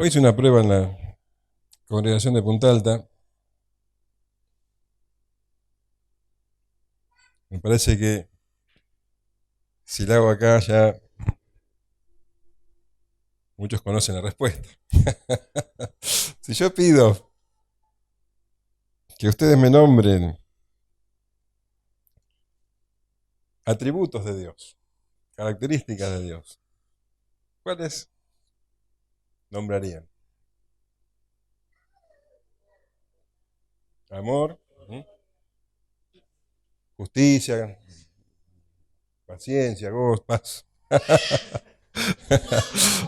Hoy hice una prueba en la congregación de Punta Alta. Me parece que si la hago acá ya muchos conocen la respuesta. Si yo pido que ustedes me nombren atributos de Dios, características de Dios, ¿cuáles nombrarían? Amor, ¿sí? Justicia, paciencia, gozo, paz.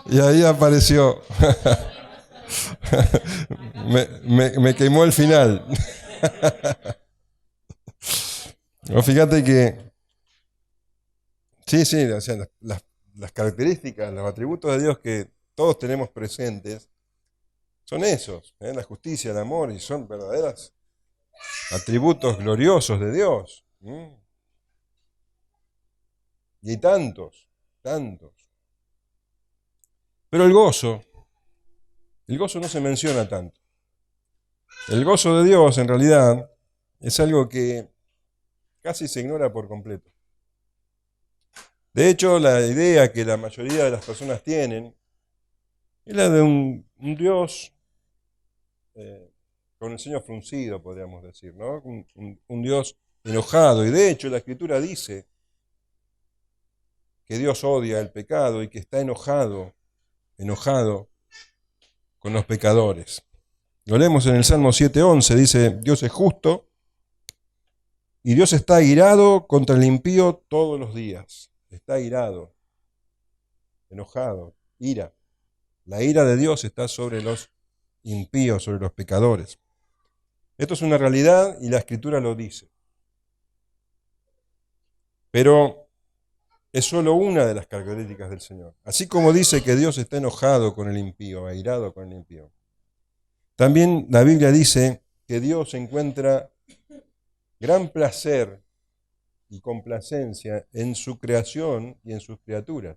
Y ahí apareció. Me quemó el final. No, fíjate que, sí, o sea, las características, los atributos de Dios que todos tenemos presentes son esos, ¿eh? La justicia, el amor, y son verdaderos atributos gloriosos de Dios. Y hay tantos, tantos. Pero el gozo no se menciona tanto. El gozo de Dios, en realidad, es algo que casi se ignora por completo. De hecho, la idea que la mayoría de las personas tienen es la de un Dios con el ceño fruncido, podríamos decir, ¿no? Un Dios enojado. Y de hecho, la Escritura dice que Dios odia el pecado y que está enojado con los pecadores. Lo leemos en el Salmo 7:11, dice: Dios es justo y Dios está airado contra el impío todos los días. Está airado, enojado, ira. La ira de Dios está sobre los impíos, sobre los pecadores. Esto es una realidad y la Escritura lo dice. Pero es solo una de las características del Señor. Así como dice que Dios está enojado con el impío, airado con el impío, también la Biblia dice que Dios encuentra gran placer y complacencia en su creación y en sus criaturas.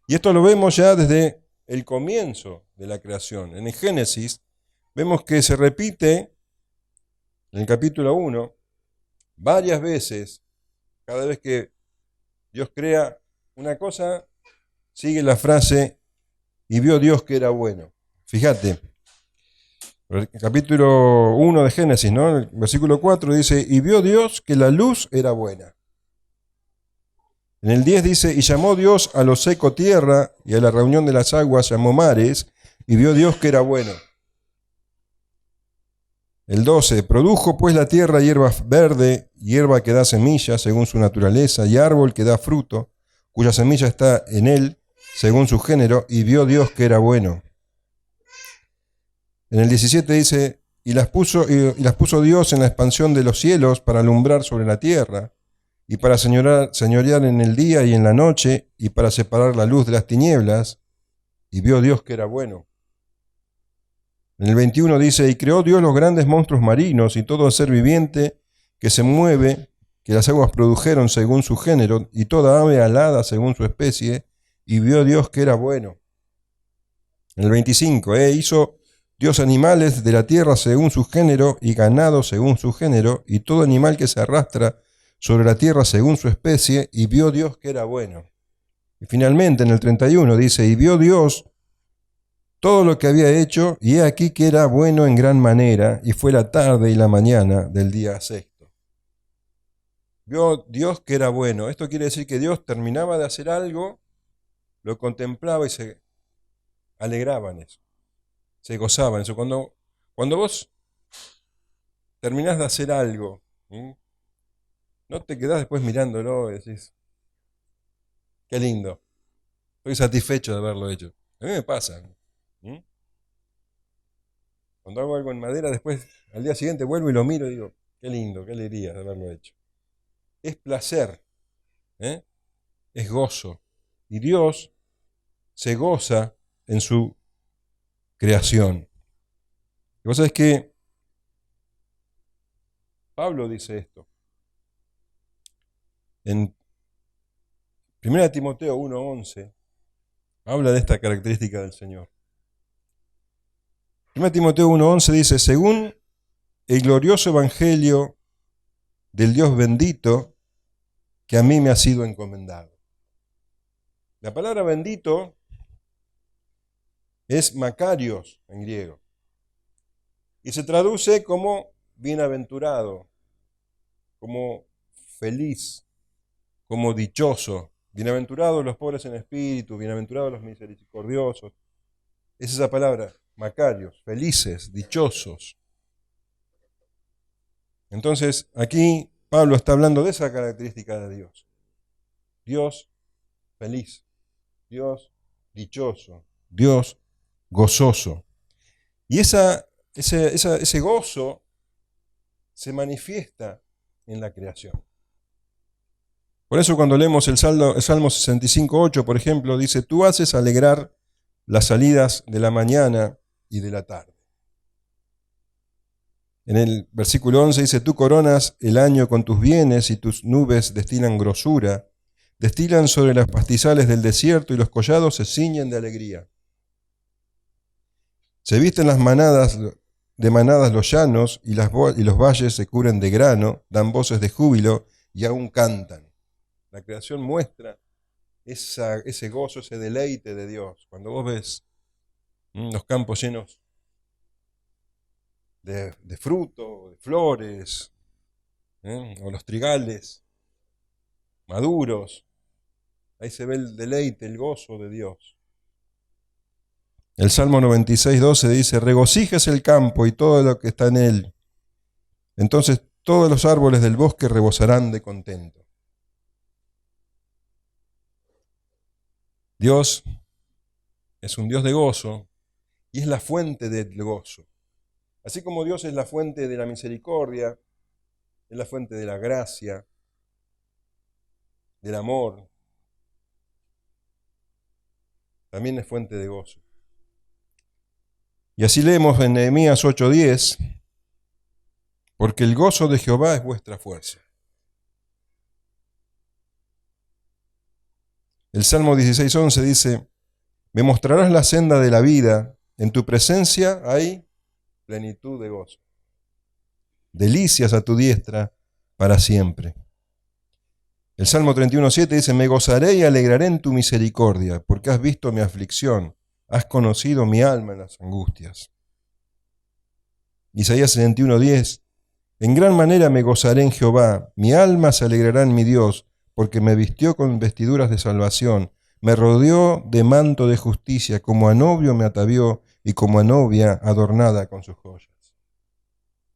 Y esto lo vemos ya desde el comienzo de la creación. En el Génesis vemos que se repite en el capítulo 1 varias veces. Cada vez que Dios crea una cosa, sigue la frase: y vio Dios que era bueno. Fíjate, el capítulo 1 de Génesis, ¿no? El versículo 4 dice: y vio Dios que la luz era buena. En el 10 dice: y llamó Dios a lo seco tierra, y a la reunión de las aguas llamó mares, y vio Dios que era bueno. El 12: produjo pues la tierra hierba verde, hierba que da semilla según su naturaleza, y árbol que da fruto, cuya semilla está en él según su género, y vio Dios que era bueno. En el 17 dice: y las puso Dios en la expansión de los cielos para alumbrar sobre la tierra, y para señorear en el día y en la noche, y para separar la luz de las tinieblas, y vio Dios que era bueno. En el 21 dice: y creó Dios los grandes monstruos marinos y todo ser viviente que se mueve, que las aguas produjeron según su género, y toda ave alada según su especie, y vio Dios que era bueno. En el 25, hizo Dios animales de la tierra según su género, y ganado según su género, y todo animal que se arrastra sobre la tierra según su especie, y vio Dios que era bueno. Y finalmente en el 31 dice: y vio Dios todo lo que había hecho, y he aquí que era bueno en gran manera, y fue la tarde y la mañana del día sexto. Vio Dios que era bueno. Esto quiere decir que Dios terminaba de hacer algo, lo contemplaba y se alegraba en eso, se gozaba en eso. Cuando vos terminás de hacer algo, no te quedás después mirándolo y decís: qué lindo, estoy satisfecho de haberlo hecho. A mí me pasa. Cuando hago algo en madera, después al día siguiente vuelvo y lo miro y digo: qué lindo, qué alegría de haberlo hecho. Es placer, es gozo. Y Dios se goza en su creación. Y vos sabés que Pablo dice esto. En 1 Timoteo 1:11 habla de esta característica del Señor. 1 Timoteo 1:11 dice, según el glorioso evangelio del Dios bendito que a mí me ha sido encomendado. La palabra bendito es Makarios en griego y se traduce como bienaventurado, como feliz, como dichoso. Bienaventurados los pobres en espíritu, bienaventurados los misericordiosos. Es esa palabra, Makarios, felices, dichosos. Entonces, aquí Pablo está hablando de esa característica de Dios. Dios feliz, Dios dichoso, Dios gozoso. Y ese gozo se manifiesta en la creación. Por eso cuando leemos el Salmo 65:8, por ejemplo, dice, tú haces alegrar las salidas de la mañana y de la tarde. En el versículo 11 dice, tú coronas el año con tus bienes y tus nubes destilan grosura, destilan sobre los pastizales del desierto y los collados se ciñen de alegría. Se visten las manadas los llanos y los valles se cubren de grano, dan voces de júbilo y aún cantan. La creación muestra ese gozo, ese deleite de Dios. Cuando vos ves los campos llenos de fruto, de flores, o los trigales maduros, ahí se ve el deleite, el gozo de Dios. El Salmo 96:12 dice, regocíjese el campo y todo lo que está en él. Entonces todos los árboles del bosque rebosarán de contento. Dios es un Dios de gozo y es la fuente del gozo. Así como Dios es la fuente de la misericordia, es la fuente de la gracia, del amor, también es fuente de gozo. Y así leemos en Nehemías 8:10, porque el gozo de Jehová es vuestra fuerza. El Salmo 16:11 dice, me mostrarás la senda de la vida, en tu presencia hay plenitud de gozo. Delicias a tu diestra para siempre. El Salmo 31:7 dice, me gozaré y alegraré en tu misericordia, porque has visto mi aflicción, has conocido mi alma en las angustias. Isaías 61:10, en gran manera me gozaré en Jehová, mi alma se alegrará en mi Dios, porque me vistió con vestiduras de salvación, me rodeó de manto de justicia, como a novio me atavió y como a novia adornada con sus joyas.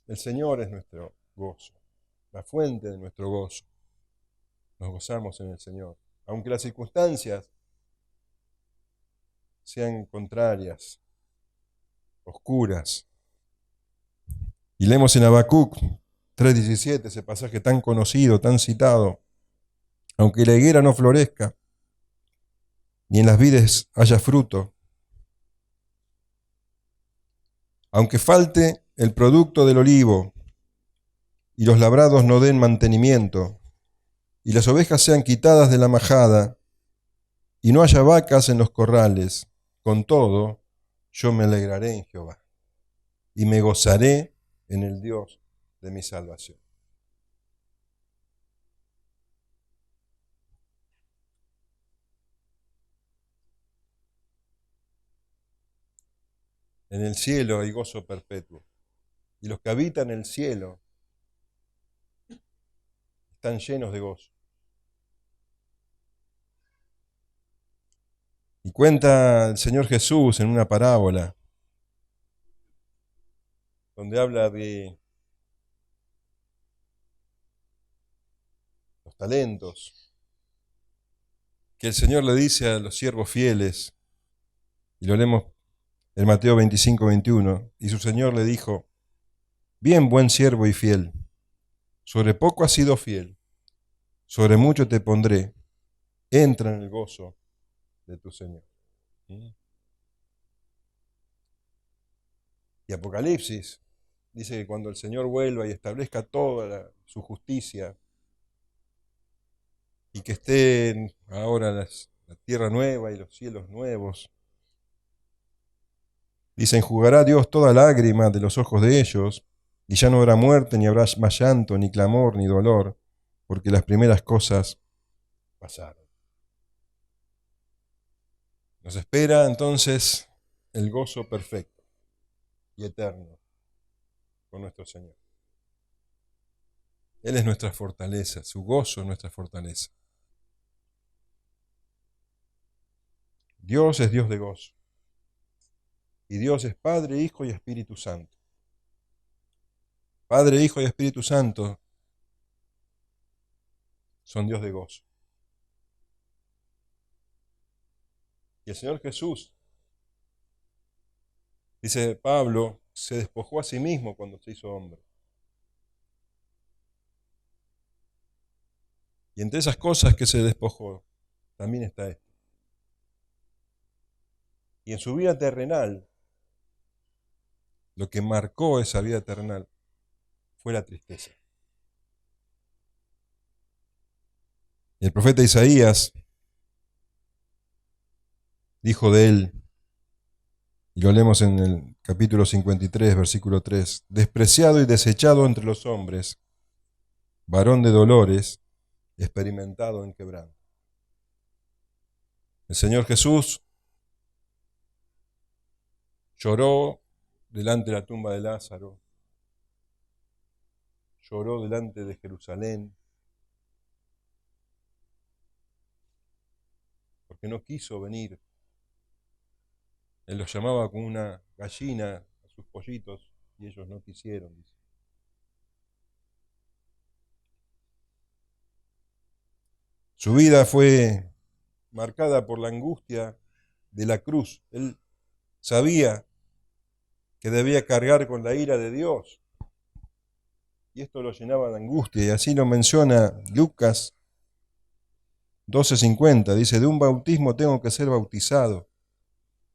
El Señor es nuestro gozo, la fuente de nuestro gozo. Nos gozamos en el Señor, aunque las circunstancias sean contrarias, oscuras. Y leemos en Habacuc 3:17, ese pasaje tan conocido, tan citado, aunque la higuera no florezca, ni en las vides haya fruto, aunque falte el producto del olivo, y los labrados no den mantenimiento, y las ovejas sean quitadas de la majada, y no haya vacas en los corrales, con todo, yo me alegraré en Jehová, y me gozaré en el Dios de mi salvación. En el cielo hay gozo perpetuo, y los que habitan el cielo están llenos de gozo. Y cuenta el Señor Jesús en una parábola, donde habla de los talentos, que el Señor le dice a los siervos fieles, y lo leemos en Mateo 25:21, y su Señor le dijo, bien, buen siervo y fiel, sobre poco has sido fiel, sobre mucho te pondré, entra en el gozo de tu Señor. Y Apocalipsis dice que cuando el Señor vuelva y establezca toda su justicia, y que estén ahora la tierra nueva y los cielos nuevos, Dice, enjugará Dios toda lágrima de los ojos de ellos, y ya no habrá muerte, ni habrá más llanto, ni clamor, ni dolor, porque las primeras cosas pasaron. Nos espera entonces el gozo perfecto y eterno con nuestro Señor. Él es nuestra fortaleza, su gozo es nuestra fortaleza. Dios es Dios de gozo. Y Dios es Padre, Hijo y Espíritu Santo. Padre, Hijo y Espíritu Santo son Dios de gozo. Y el Señor Jesús, dice Pablo, se despojó a sí mismo cuando se hizo hombre. Y entre esas cosas que se despojó, también está esto. Y en su vida terrenal, lo que marcó esa vida terrenal fue la tristeza. El profeta Isaías dijo de él, y lo leemos en el capítulo 53, versículo 3, despreciado y desechado entre los hombres, varón de dolores, experimentado en quebranto. El Señor Jesús lloró delante de la tumba de Lázaro, lloró delante de Jerusalén, porque no quiso venir. Él los llamaba como una gallina a sus pollitos y ellos no quisieron, dice. Su vida fue marcada por la angustia de la cruz. Él sabía que debía cargar con la ira de Dios. Y esto lo llenaba de angustia. Y así lo menciona Lucas 12:50. Dice, de un bautismo tengo que ser bautizado.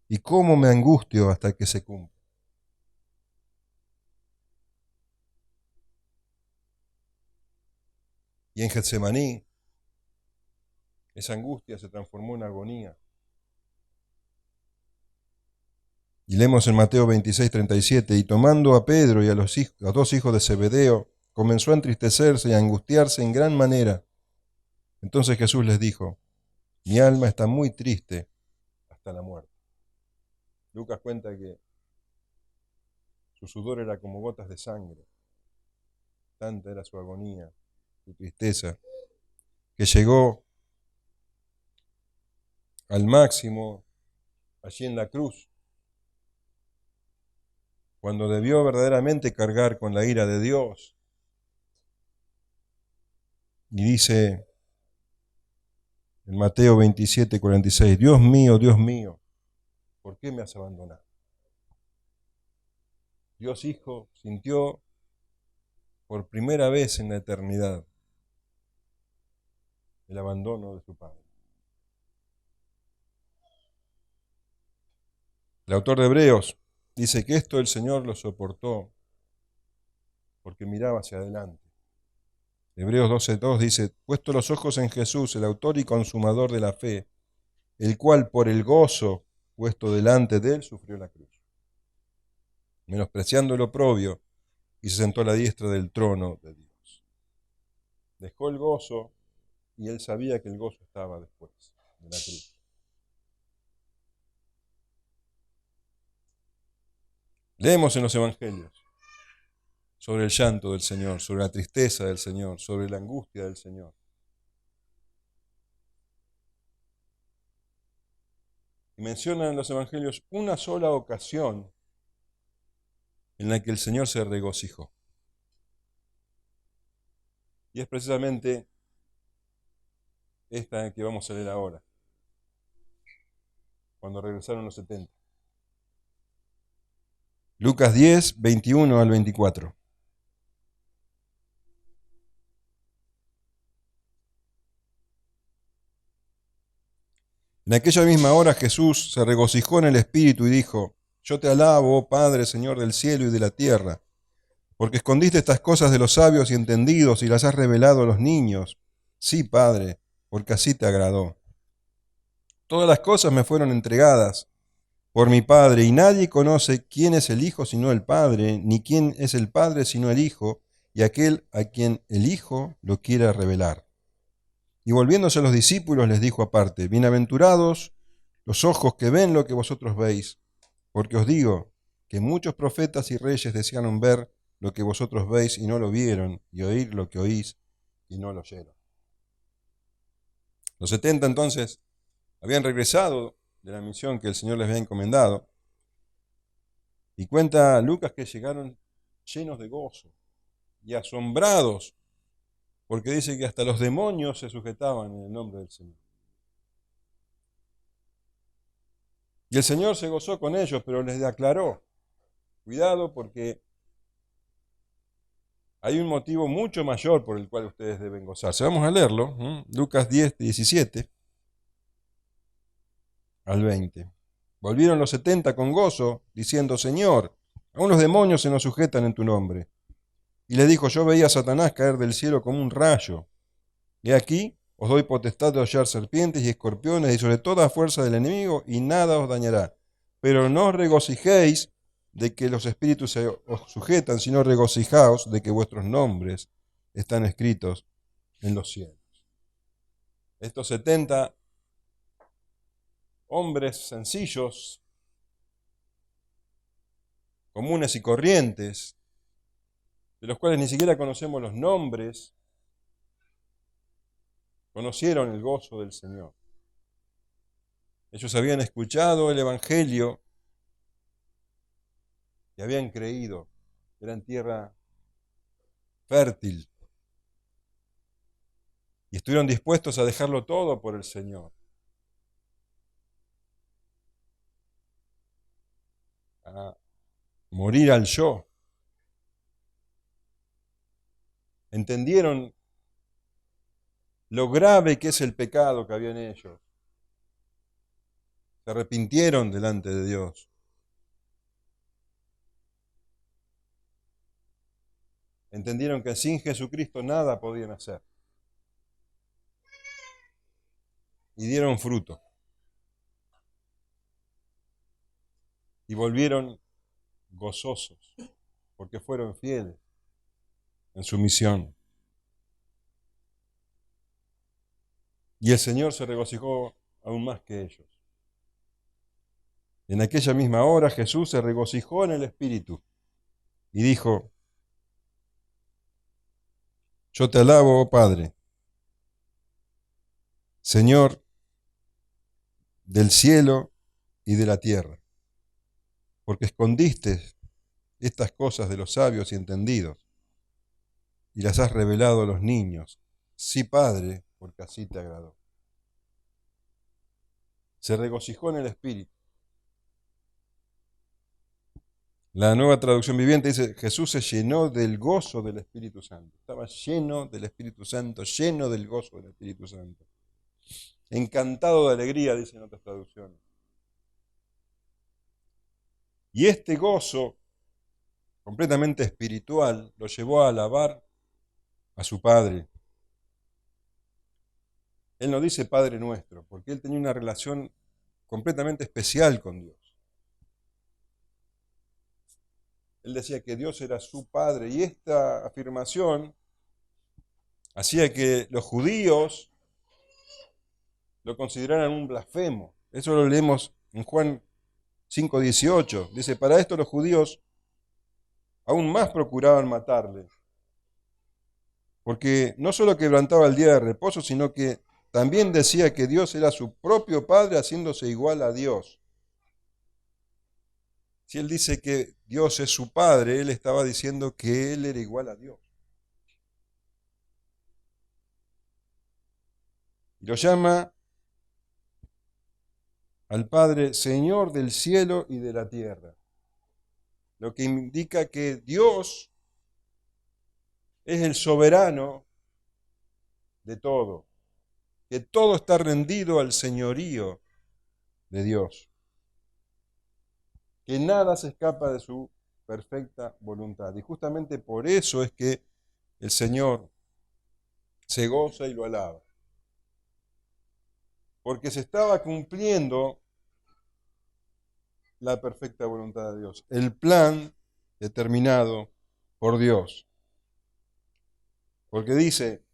¿Y cómo me angustio hasta que se cumpla? Y en Getsemaní, esa angustia se transformó en agonía. Y leemos en Mateo 26:37, y tomando a Pedro y a los dos hijos de Zebedeo, comenzó a entristecerse y a angustiarse en gran manera. Entonces Jesús les dijo, mi alma está muy triste hasta la muerte. Lucas cuenta que su sudor era como gotas de sangre. Tanta era su agonía, su tristeza, que llegó al máximo allí en la cruz, cuando debió verdaderamente cargar con la ira de Dios. Y dice en Mateo 27:46, Dios mío, ¿por qué me has abandonado? Dios Hijo sintió por primera vez en la eternidad el abandono de su Padre. El autor de Hebreos dice que esto el Señor lo soportó porque miraba hacia adelante. Hebreos 12:2 dice, puesto los ojos en Jesús, el autor y consumador de la fe, el cual por el gozo puesto delante de él sufrió la cruz, menospreciando el oprobio, y se sentó a la diestra del trono de Dios. Dejó el gozo y él sabía que el gozo estaba después de la cruz. Leemos en los evangelios sobre el llanto del Señor, sobre la tristeza del Señor, sobre la angustia del Señor. Y mencionan en los evangelios una sola ocasión en la que el Señor se regocijó. Y es precisamente esta que vamos a leer ahora, cuando regresaron los 70. Lucas 10, 21 al 24. En aquella misma hora Jesús se regocijó en el Espíritu y dijo, yo te alabo, oh Padre, Señor del cielo y de la tierra, porque escondiste estas cosas de los sabios y entendidos y las has revelado a los niños. Sí, Padre, porque así te agradó. Todas las cosas me fueron entregadas por mi Padre, y nadie conoce quién es el Hijo sino el Padre, ni quién es el Padre sino el Hijo, y aquel a quien el Hijo lo quiera revelar. Y volviéndose a los discípulos les dijo aparte, bienaventurados los ojos que ven lo que vosotros veis, porque os digo que muchos profetas y reyes desearon ver lo que vosotros veis y no lo vieron, y oír lo que oís y no lo oyeron. Los 70 entonces habían regresado de la misión que el Señor les había encomendado, y cuenta Lucas que llegaron llenos de gozo y asombrados, porque dice que hasta los demonios se sujetaban en el nombre del Señor. Y el Señor se gozó con ellos, pero les aclaró, cuidado porque hay un motivo mucho mayor por el cual ustedes deben gozarse. Vamos a leerlo, Lucas 10, 17 al 20. Volvieron los 70 con gozo, diciendo, Señor, aún los demonios se nos sujetan en tu nombre. Y le dijo, yo veía a Satanás caer del cielo como un rayo. He aquí, os doy potestad de hollar serpientes y escorpiones y sobre toda fuerza del enemigo, y nada os dañará. Pero no os regocijéis de que los espíritus se os sujetan, sino regocijaos de que vuestros nombres están escritos en los cielos. Estos 70 hombres sencillos, comunes y corrientes, de los cuales ni siquiera conocemos los nombres, conocieron el gozo del Señor. Ellos habían escuchado el Evangelio y habían creído. Eran tierra fértil. Y estuvieron dispuestos a dejarlo todo por el Señor. A morir al yo. Entendieron lo grave que es el pecado que había en ellos. Se arrepintieron delante de Dios. Entendieron que sin Jesucristo nada podían hacer. Y dieron fruto. Y volvieron gozosos, porque fueron fieles en su misión. Y el Señor se regocijó aún más que ellos. En aquella misma hora Jesús se regocijó en el Espíritu y dijo, yo te alabo, oh Padre, Señor del cielo y de la tierra, porque escondiste estas cosas de los sabios y entendidos y las has revelado a los niños. Sí, Padre, porque así te agradó. Se regocijó en el Espíritu. La Nueva Traducción Viviente dice, Jesús se llenó del gozo del Espíritu Santo. Estaba lleno del Espíritu Santo, lleno del gozo del Espíritu Santo. Encantado de alegría, dicen otras traducciones. Y este gozo, completamente espiritual, lo llevó a alabar a su Padre. Él no dice Padre nuestro, porque él tenía una relación completamente especial con Dios. Él decía que Dios era su Padre, y esta afirmación hacía que los judíos lo consideraran un blasfemo. Eso lo leemos en Juan 5:18. Dice, para esto los judíos aún más procuraban matarle, porque no solo quebrantaba el día de reposo, sino que también decía que Dios era su propio Padre haciéndose igual a Dios. Si él dice que Dios es su Padre, él estaba diciendo que él era igual a Dios. Y lo llama al Padre Señor del cielo y de la tierra, lo que indica que Dios es el soberano de todo, que todo está rendido al señorío de Dios, que nada se escapa de su perfecta voluntad. Y justamente por eso es que el Señor se goza y lo alaba, porque se estaba cumpliendo la perfecta voluntad de Dios, el plan determinado por Dios. Porque dice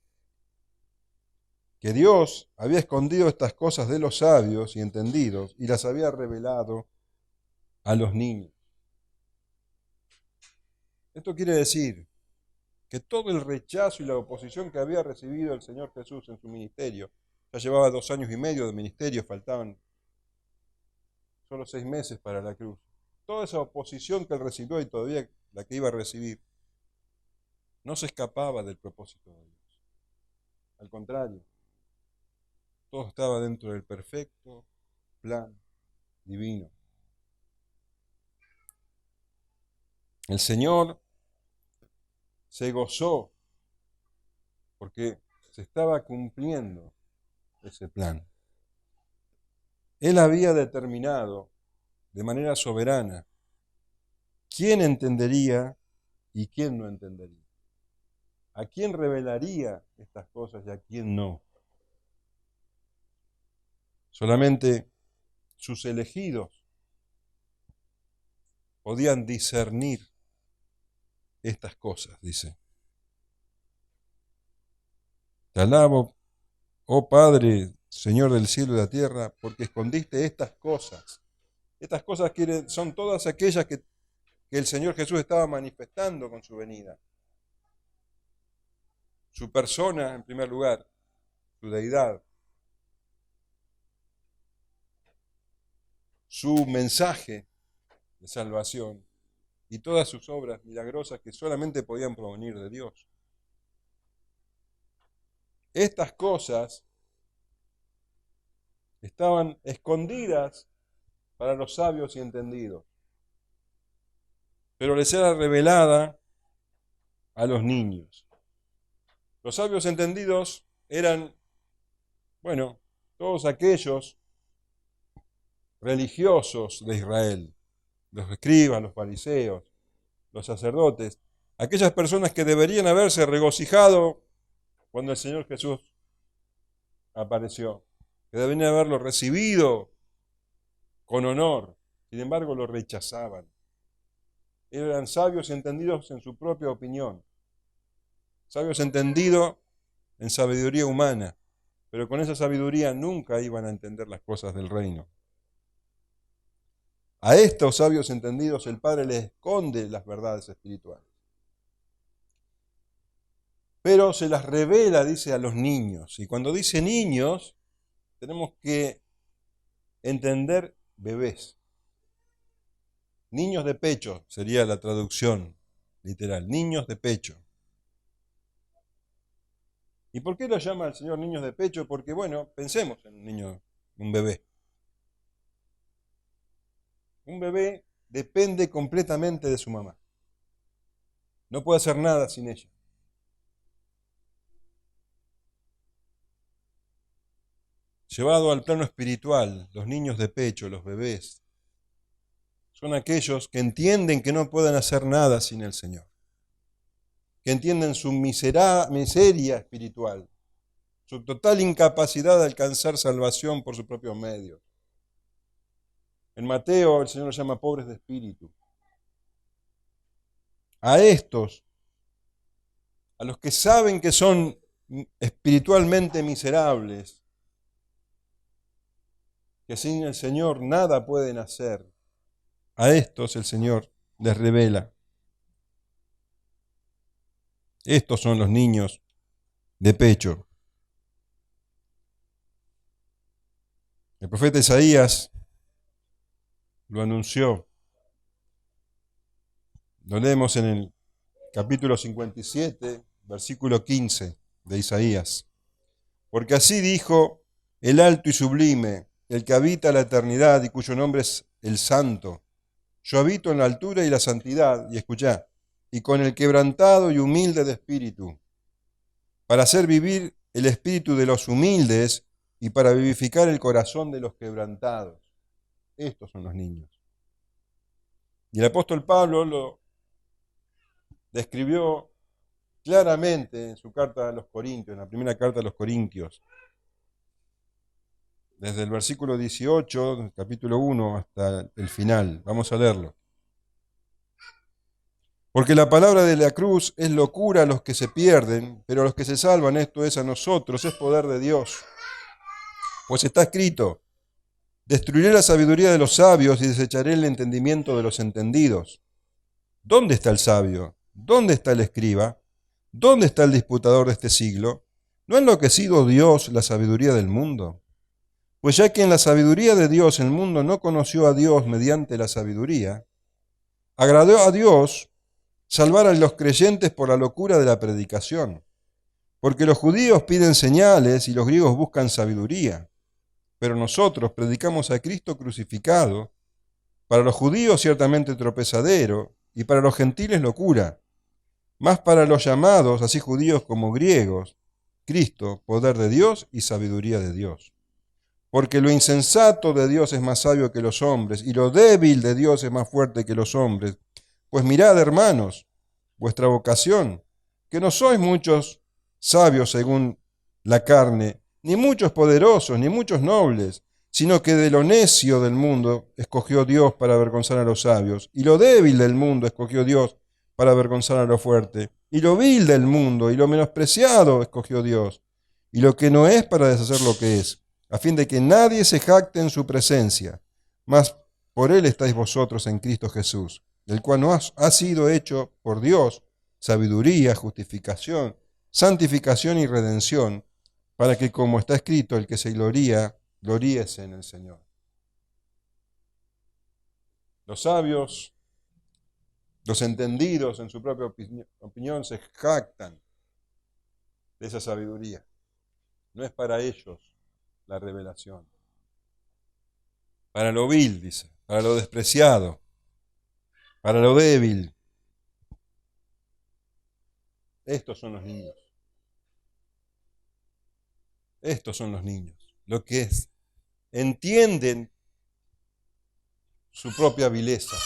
que Dios había escondido estas cosas de los sabios y entendidos y las había revelado a los niños. Esto quiere decir que todo el rechazo y la oposición que había recibido el Señor Jesús en su ministerio, ya llevaba 2 años y medio de ministerio, faltaban solo 6 meses para la cruz. Toda esa oposición que él recibió y todavía la que iba a recibir, no se escapaba del propósito de Dios. Al contrario, todo estaba dentro del perfecto plan divino. El Señor se gozó porque se estaba cumpliendo ese plan. Él había determinado de manera soberana quién entendería y quién no entendería. A quién revelaría estas cosas y a quién no. Solamente sus elegidos podían discernir estas cosas, dice. Te alabo, oh Padre, Señor del cielo y de la tierra, porque escondiste estas cosas. Estas cosas son todas aquellas que el Señor Jesús estaba manifestando con su venida. Su persona, en primer lugar, su deidad, su mensaje de salvación y todas sus obras milagrosas que solamente podían provenir de Dios. Estas cosas estaban escondidas para los sabios y entendidos, pero les era revelada a los niños. Los sabios entendidos eran, bueno, todos aquellos religiosos de Israel, los escribas, los fariseos, los sacerdotes, aquellas personas que deberían haberse regocijado cuando el Señor Jesús apareció, que deberían haberlo recibido con honor, sin embargo lo rechazaban. Eran sabios y entendidos en su propia opinión, sabios entendidos en sabiduría humana, pero con esa sabiduría nunca iban a entender las cosas del reino. A estos sabios entendidos el Padre les esconde las verdades espirituales, pero se las revela, dice, a los niños. Y cuando dice niños, tenemos que entender bebés. Niños de pecho sería la traducción literal, niños de pecho. ¿Y por qué lo llama el Señor niños de pecho? Porque, bueno, pensemos en un niño, un bebé. Un bebé depende completamente de su mamá. No puede hacer nada sin ella. Llevado al plano espiritual, los niños de pecho, los bebés, son aquellos que entienden que no pueden hacer nada sin el Señor, que entienden su miseria espiritual, su total incapacidad de alcanzar salvación por sus propios medios. En Mateo el Señor los llama pobres de espíritu. A estos, a los que saben que son espiritualmente miserables, que sin el Señor nada pueden hacer, a estos el Señor les revela. Estos son los niños de pecho. El profeta Isaías lo anunció. Lo leemos en el capítulo 57, versículo 15 de Isaías. Porque así dijo el alto y sublime, el que habita la eternidad y cuyo nombre es el Santo. Yo habito en la altura y la santidad, y escuchá, y con el quebrantado y humilde de espíritu, para hacer vivir el espíritu de los humildes y para vivificar el corazón de los quebrantados. Estos son los niños. Y el apóstol Pablo lo describió claramente en su carta a los Corintios, en la primera carta a los Corintios. desde el versículo 18, del capítulo 1, hasta el final. Vamos a leerlo. Porque la palabra de la cruz es locura a los que se pierden, pero a los que se salvan, esto es a nosotros, es poder de Dios. Pues está escrito, destruiré la sabiduría de los sabios y desecharé el entendimiento de los entendidos. ¿Dónde está el sabio? ¿Dónde está el escriba? ¿Dónde está el disputador de este siglo? ¿No ha enloquecido Dios la sabiduría del mundo? Pues ya que en la sabiduría de Dios el mundo no conoció a Dios mediante la sabiduría, agradó a Dios salvar a los creyentes por la locura de la predicación. Porque los judíos piden señales y los griegos buscan sabiduría. Pero nosotros predicamos a Cristo crucificado, para los judíos ciertamente tropezadero, y para los gentiles locura, mas para los llamados, así judíos como griegos, Cristo, poder de Dios y sabiduría de Dios. Porque lo insensato de Dios es más sabio que los hombres, y lo débil de Dios es más fuerte que los hombres. Pues mirad, hermanos, vuestra vocación, que no sois muchos sabios según la carne, ni muchos poderosos, ni muchos nobles, sino que de lo necio del mundo escogió Dios para avergonzar a los sabios, y lo débil del mundo escogió Dios para avergonzar a lo fuerte, y lo vil del mundo y lo menospreciado escogió Dios, y lo que no es para deshacer lo que es, a fin de que nadie se jacte en su presencia, mas por él estáis vosotros en Cristo Jesús, el cual no ha sido hecho por Dios sabiduría, justificación, santificación y redención, para que, como está escrito, el que se gloría, gloríese en el Señor. Los sabios, los entendidos en su propia opinión, se jactan de esa sabiduría. No es para ellos la revelación. Para lo vil, dice, para lo despreciado, para lo débil. Estos son los niños. Estos son los niños. Lo que es, entienden su propia vileza.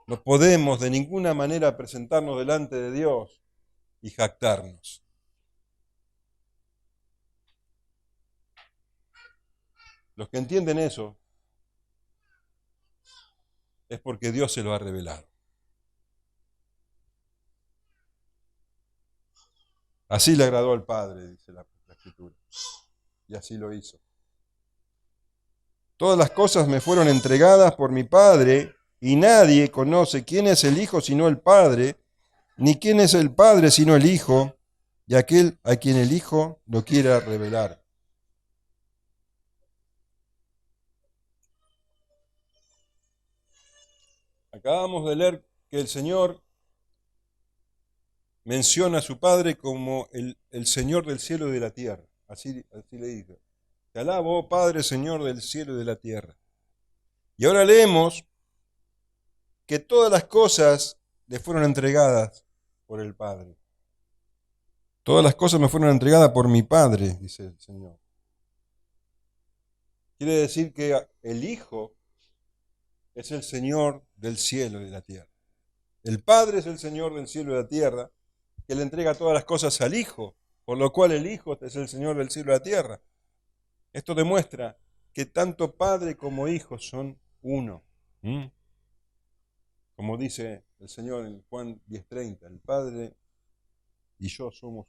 No podemos de ninguna manera presentarnos delante de Dios y jactarnos. Los que entienden eso es porque Dios se lo ha revelado. Así le agradó al Padre, dice la Escritura, y así lo hizo. Todas las cosas me fueron entregadas por mi Padre, y nadie conoce quién es el Hijo sino el Padre, ni quién es el Padre sino el Hijo, y aquel a quien el Hijo lo quiera revelar. Acabamos de leer que el Señor menciona a su Padre como el Señor del cielo y de la tierra. Así le dice. Te alabo, oh Padre, Señor del cielo y de la tierra. Y ahora leemos que todas las cosas le fueron entregadas por el Padre. Todas las cosas me fueron entregadas por mi Padre, dice el Señor. Quiere decir que el Hijo es el Señor del cielo y de la tierra. El Padre es el Señor del cielo y de la tierra, que le entrega todas las cosas al Hijo, por lo cual el Hijo es el Señor del cielo y de la tierra. Esto demuestra que tanto Padre como Hijo son uno. Como dice el Señor en Juan 10:30, el Padre y yo somos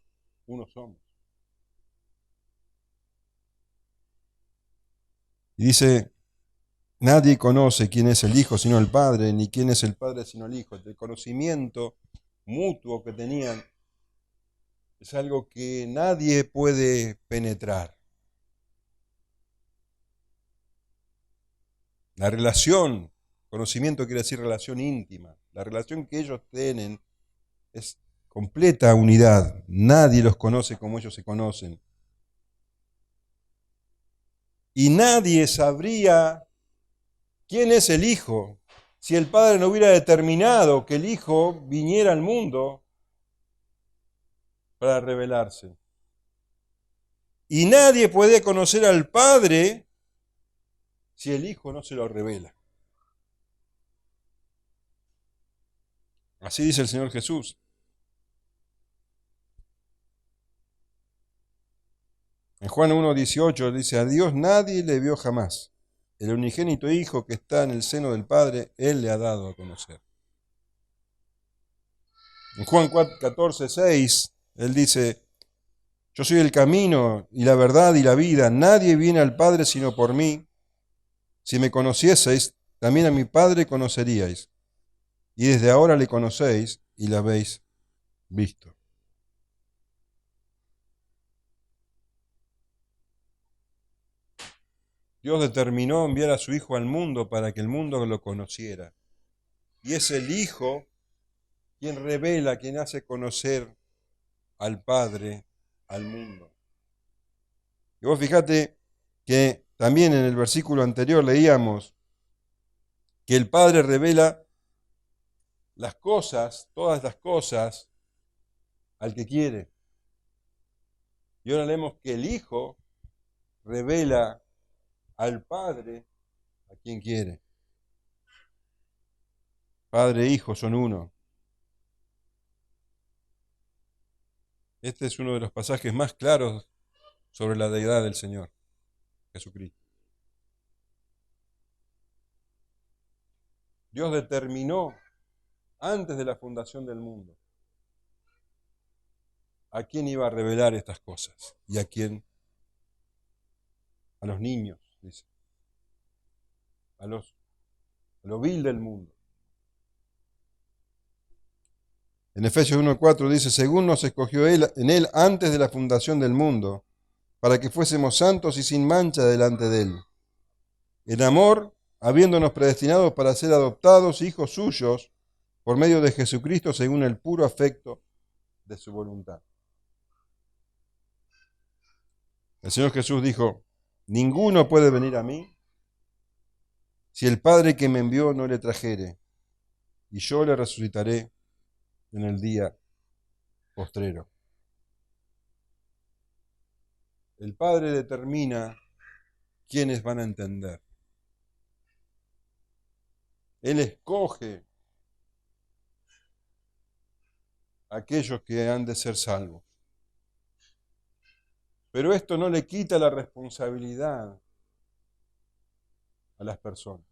uno somos. Y dice, nadie conoce quién es el Hijo sino el Padre, ni quién es el Padre sino el Hijo. El conocimiento mutuo que tenían es algo que nadie puede penetrar. La relación, conocimiento quiere decir relación íntima. La relación que ellos tienen es completa unidad. Nadie los conoce como ellos se conocen. Y nadie sabría quién es el Hijo si el Padre no hubiera determinado que el Hijo viniera al mundo para revelarse. Y nadie puede conocer al Padre si el Hijo no se lo revela. Así dice el Señor Jesús. 。 . 。 . 。 . . . . . . . . . . . . . . . . . . . . . 。 . . . . . . . 。 . . . 。 . . . 。 . . 。 . 。 . . 。 . . 。 . 。En Juan 1:18 dice, a Dios nadie le vio jamás. El unigénito Hijo que está en el seno del Padre, Él le ha dado a conocer. En Juan 14:6, Él dice, yo soy el camino y la verdad y la vida. Nadie viene al Padre sino por mí. Si me conocieseis, también a mi Padre conoceríais. Y desde ahora le conocéis y le habéis visto. Dios determinó enviar a su Hijo al mundo para que el mundo lo conociera. Y es el Hijo quien revela, quien hace conocer al Padre, al mundo. Y vos fíjate que también en el versículo anterior leíamos que el Padre revela las cosas, todas las cosas, al que quiere. Y ahora leemos que el Hijo revela al Padre a quien quiere. Padre e Hijo son uno. Este es uno de los pasajes más claros sobre la deidad del Señor Jesucristo. Dios determinó antes de la fundación del mundo a quién iba a revelar estas cosas y a quién. A los niños, dice, a lo vil del mundo. En Efesios 1:4 dice, según nos escogió en Él antes de la fundación del mundo, para que fuésemos santos y sin mancha delante de Él. En amor, habiéndonos predestinados para ser adoptados hijos suyos por medio de Jesucristo según el puro afecto de su voluntad. El Señor Jesús dijo, ninguno puede venir a mí si el Padre que me envió no le trajere, y yo le resucitaré en el día postrero. El Padre determina quiénes van a entender. Él escoge a aquellos que han de ser salvos. Pero esto no le quita la responsabilidad a las personas.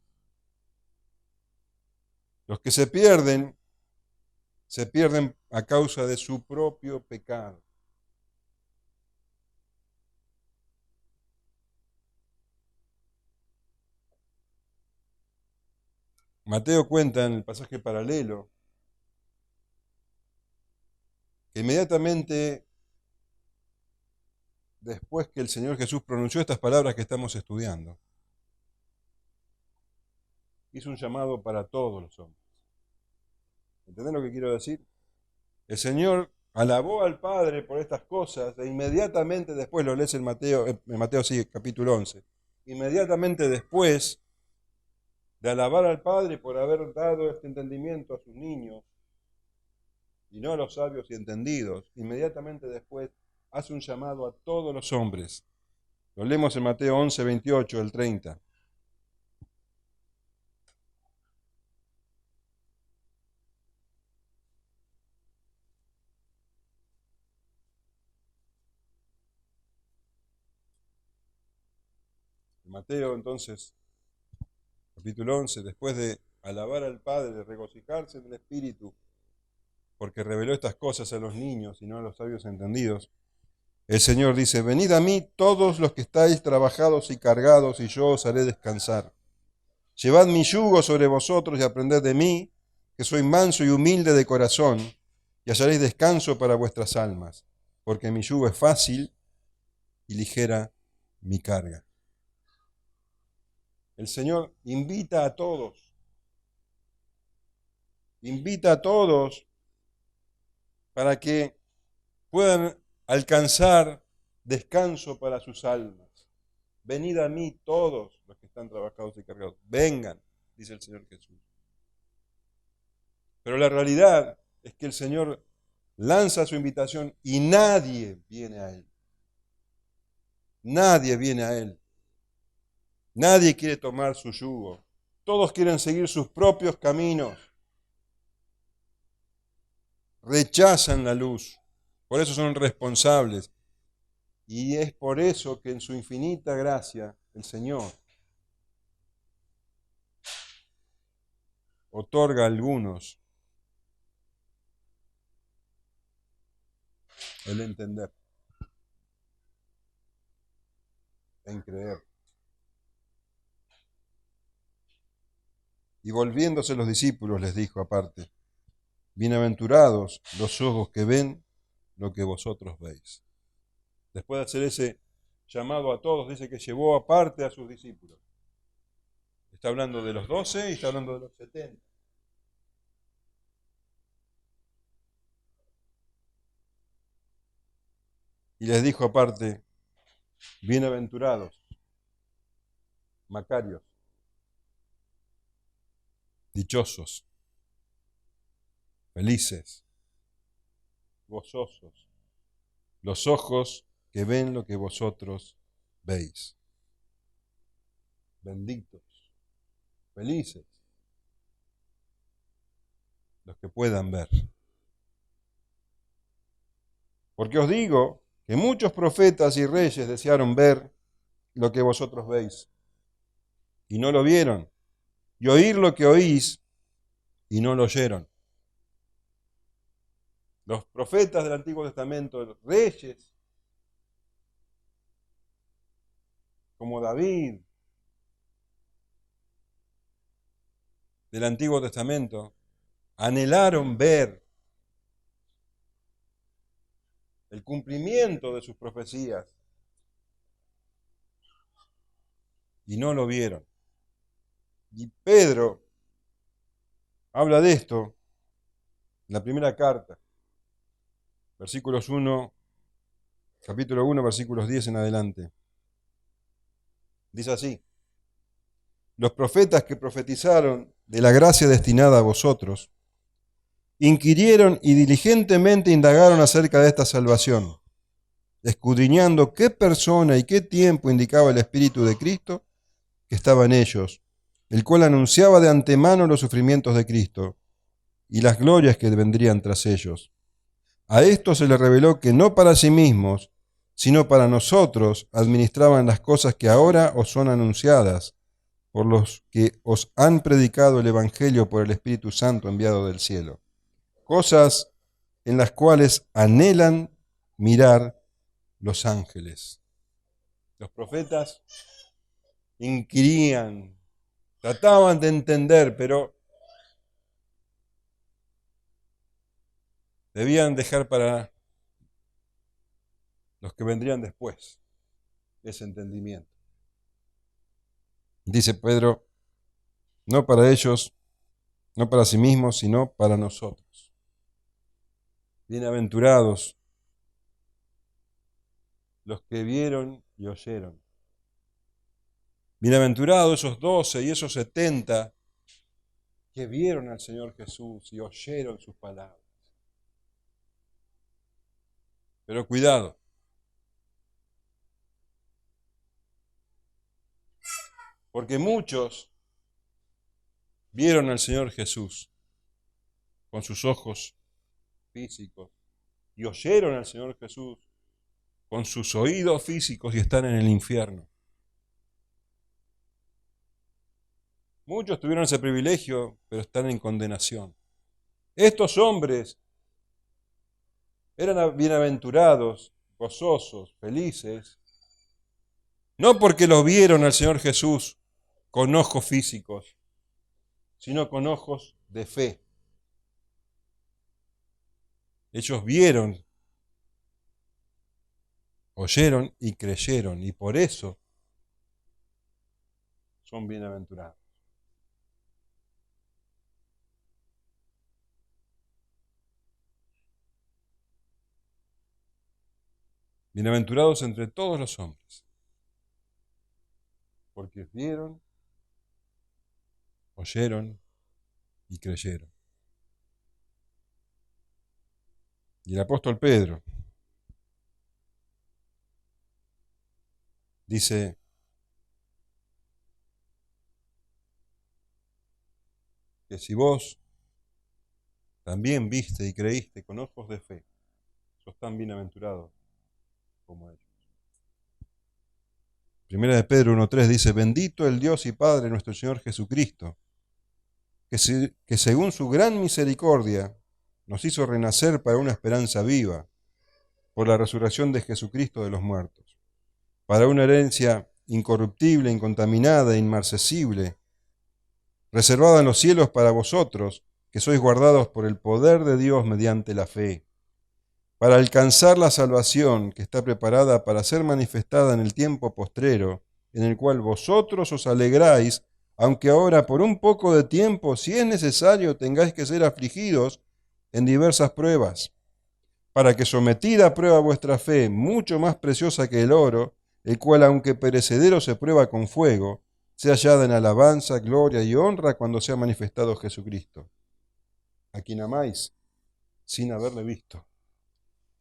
Los que se pierden a causa de su propio pecado. Mateo cuenta en el pasaje paralelo que inmediatamente después que el Señor Jesús pronunció estas palabras que estamos estudiando, hizo un llamado para todos los hombres. ¿Entendés lo que quiero decir? El Señor alabó al Padre por estas cosas e inmediatamente después, lo lees en Mateo sí, capítulo 11, inmediatamente después de alabar al Padre por haber dado este entendimiento a sus niños, y no a los sabios y entendidos, inmediatamente después hace un llamado a todos los hombres. Lo leemos en Mateo 11, 28, el 30. Mateo entonces, capítulo 11, después de alabar al Padre, de regocijarse en el Espíritu, porque reveló estas cosas a los niños y no a los sabios entendidos, el Señor dice, venid a mí todos los que estáis trabajados y cargados, y yo os haré descansar. Llevad mi yugo sobre vosotros y aprended de mí, que soy manso y humilde de corazón, y hallaréis descanso para vuestras almas, porque mi yugo es fácil y ligera mi carga. El Señor invita a todos para que puedan alcanzar descanso para sus almas. Venid a mí todos los que están trabajados y cargados. Vengan, dice el Señor Jesús. Pero la realidad es que el Señor lanza su invitación y nadie viene a Él. Nadie viene a Él. Nadie quiere tomar su yugo. Todos quieren seguir sus propios caminos. Rechazan la luz. Por eso son responsables. Y es por eso que en su infinita gracia el Señor otorga a algunos el entender en creer. Y volviéndose los discípulos les dijo aparte, bienaventurados los ojos que ven lo que vosotros veis. Después de hacer ese llamado a todos, dice que llevó aparte a sus discípulos. Está hablando de los 12 y está hablando de los 70. Y les dijo aparte, bienaventurados, macarios, dichosos, felices, gozosos, los ojos que ven lo que vosotros veis. Benditos, felices, los que puedan ver. Porque os digo que muchos profetas y reyes desearon ver lo que vosotros veis, y no lo vieron, y oír lo que oís, y no lo oyeron. Los profetas del Antiguo Testamento, los reyes, como David, del Antiguo Testamento, anhelaron ver el cumplimiento de sus profecías y no lo vieron. Y Pedro habla de esto en la primera carta, versículos 1, capítulo 1, versículos 10 en adelante. Dice así, los profetas que profetizaron de la gracia destinada a vosotros, inquirieron y diligentemente indagaron acerca de esta salvación, escudriñando qué persona y qué tiempo indicaba el Espíritu de Cristo que estaba en ellos, el cual anunciaba de antemano los sufrimientos de Cristo y las glorias que vendrían tras ellos. A esto se les reveló que no para sí mismos, sino para nosotros administraban las cosas que ahora os son anunciadas, por los que os han predicado el Evangelio por el Espíritu Santo enviado del cielo. Cosas en las cuales anhelan mirar los ángeles. Los profetas inquirían, trataban de entender, pero debían dejar para los que vendrían después ese entendimiento. Dice Pedro, no para ellos, no para sí mismos, sino para nosotros. Bienaventurados los que vieron y oyeron. Bienaventurados esos 12 y esos 70 que vieron al Señor Jesús y oyeron sus palabras. Pero cuidado, porque muchos vieron al Señor Jesús con sus ojos físicos y oyeron al Señor Jesús con sus oídos físicos y están en el infierno. Muchos tuvieron ese privilegio, pero están en condenación. Estos hombres eran bienaventurados, gozosos, felices, no porque los vieron al Señor Jesús con ojos físicos, sino con ojos de fe. Ellos vieron, oyeron y creyeron, y por eso son bienaventurados. Bienaventurados entre todos los hombres, porque vieron, oyeron y creyeron. Y el apóstol Pedro dice, que si vos también viste y creíste con ojos de fe, sos tan bienaventurados como ellos. Primera de Pedro 1.3 dice, bendito el Dios y Padre nuestro Señor Jesucristo, que según su gran misericordia nos hizo renacer para una esperanza viva, por la resurrección de Jesucristo de los muertos, para una herencia incorruptible, incontaminada, inmarcesible, reservada en los cielos para vosotros, que sois guardados por el poder de Dios mediante la fe, para alcanzar la salvación que está preparada para ser manifestada en el tiempo postrero, en el cual vosotros os alegráis, aunque ahora por un poco de tiempo, si es necesario, tengáis que ser afligidos en diversas pruebas, para que sometida a prueba vuestra fe, mucho más preciosa que el oro, el cual aunque perecedero se prueba con fuego, sea hallada en alabanza, gloria y honra cuando sea manifestado Jesucristo, a quien amáis sin haberle visto,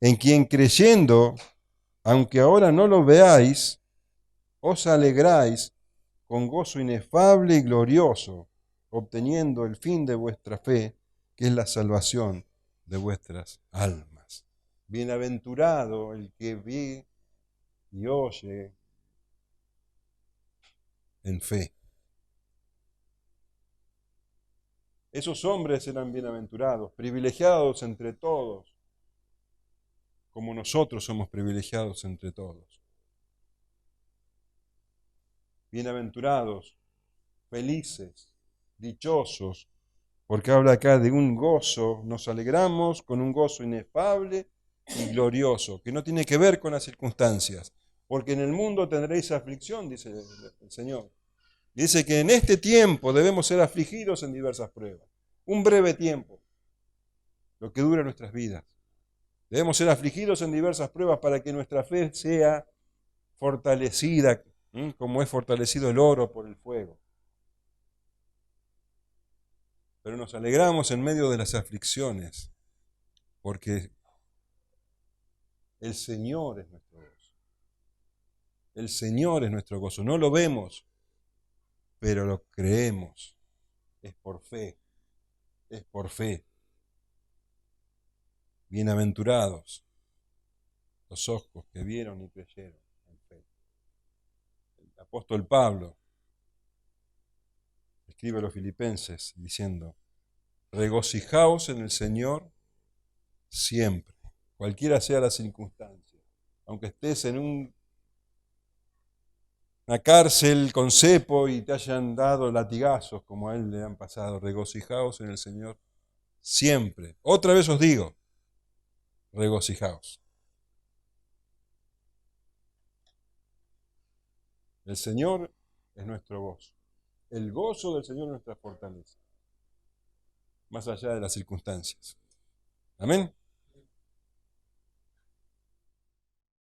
en quien creyendo, aunque ahora no lo veáis, os alegráis con gozo inefable y glorioso, obteniendo el fin de vuestra fe, que es la salvación de vuestras almas. Bienaventurado el que ve y oye en fe. Esos hombres eran bienaventurados, privilegiados entre todos, como nosotros somos privilegiados entre todos. Bienaventurados, felices, dichosos, porque habla acá de un gozo, nos alegramos con un gozo inefable y glorioso, que no tiene que ver con las circunstancias, porque en el mundo tendréis aflicción, dice el Señor. Y dice que en este tiempo debemos ser afligidos en diversas pruebas, un breve tiempo, lo que dura nuestras vidas. Debemos ser afligidos en diversas pruebas para que nuestra fe sea fortalecida, como es fortalecido el oro por el fuego. Pero nos alegramos en medio de las aflicciones, porque el Señor es nuestro gozo. El Señor es nuestro gozo. No lo vemos, pero lo creemos. Es por fe. Es por fe. Bienaventurados los ojos que vieron y creyeron en fe. El apóstol Pablo escribe a los filipenses diciendo, regocijaos en el Señor siempre, cualquiera sea la circunstancia. Aunque estés en una cárcel con cepo y te hayan dado latigazos como a él le han pasado, regocijaos en el Señor siempre. Otra vez os digo, regocijaos. El Señor es nuestro gozo. El gozo del Señor es nuestra fortaleza, más allá de las circunstancias. Amén.